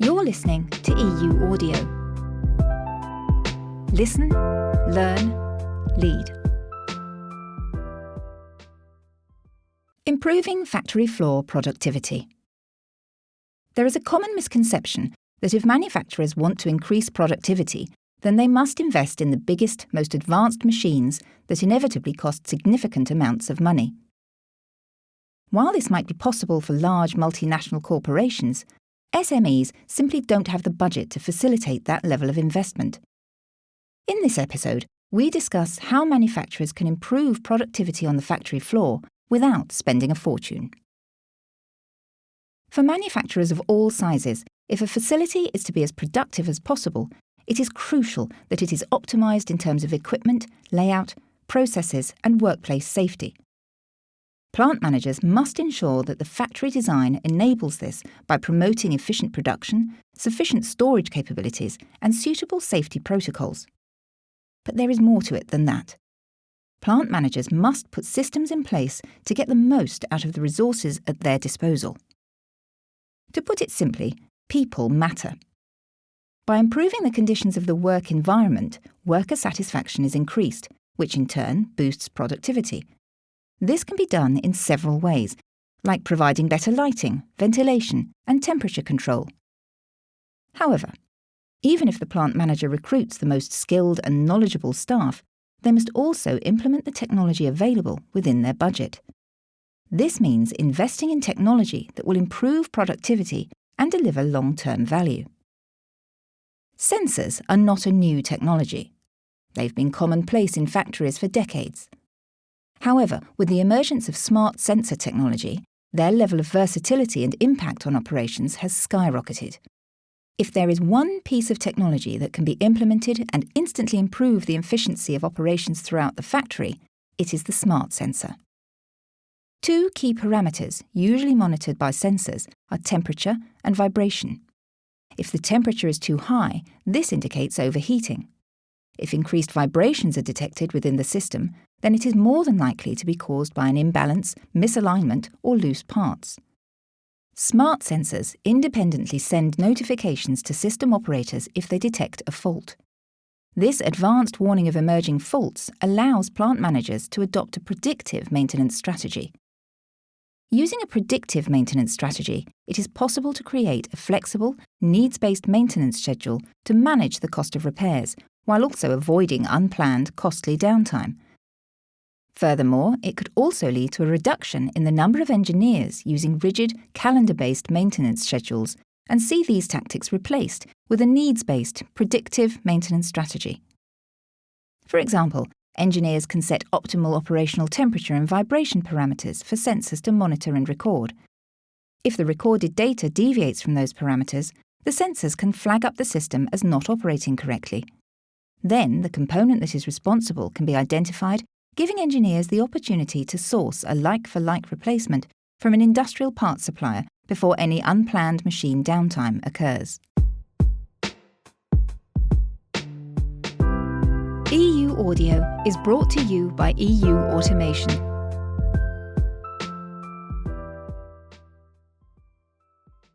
You're listening to EUAudio. Listen, learn, lead. Improving factory floor productivity. There is a common misconception that if manufacturers want to increase productivity, then they must invest in the biggest, most advanced machines that inevitably cost significant amounts of money. While this might be possible for large multinational corporations, SMEs simply don't have the budget to facilitate that level of investment. In this episode, we discuss how manufacturers can improve productivity on the factory floor without spending a fortune. For manufacturers of all sizes, if a facility is to be as productive as possible, it is crucial that it is optimized in terms of equipment, layout, processes, and workplace safety. Plant managers must ensure that the factory design enables this by promoting efficient production, sufficient storage capabilities, and suitable safety protocols. But there is more to it than that. Plant managers must put systems in place to get the most out of the resources at their disposal. To put it simply, people matter. By improving the conditions of the work environment, worker satisfaction is increased, which in turn boosts productivity. This can be done in several ways, like providing better lighting, ventilation, and temperature control. However, even if the plant manager recruits the most skilled and knowledgeable staff, they must also implement the technology available within their budget. This means investing in technology that will improve productivity and deliver long-term value. Sensors are not a new technology. They've been commonplace in factories for decades. However, with the emergence of smart sensor technology, their level of versatility and impact on operations has skyrocketed. If there is one piece of technology that can be implemented and instantly improve the efficiency of operations throughout the factory, it is the smart sensor. Two key parameters usually monitored by sensors are temperature and vibration. If the temperature is too high, this indicates overheating. If increased vibrations are detected within the system, then it is more than likely to be caused by an imbalance, misalignment, or loose parts. Smart sensors independently send notifications to system operators if they detect a fault. This advanced warning of emerging faults allows plant managers to adopt a predictive maintenance strategy. Using a predictive maintenance strategy, it is possible to create a flexible, needs-based maintenance schedule to manage the cost of repairs, while also avoiding unplanned, costly downtime. Furthermore, it could also lead to a reduction in the number of engineers using rigid, calendar-based maintenance schedules and see these tactics replaced with a needs-based, predictive maintenance strategy. For example, engineers can set optimal operational temperature and vibration parameters for sensors to monitor and record. If the recorded data deviates from those parameters, the sensors can flag up the system as not operating correctly. Then, the component that is responsible can be identified, giving engineers the opportunity to source a like-for-like replacement from an industrial parts supplier before any unplanned machine downtime occurs. EUAudio is brought to you by EU Automation.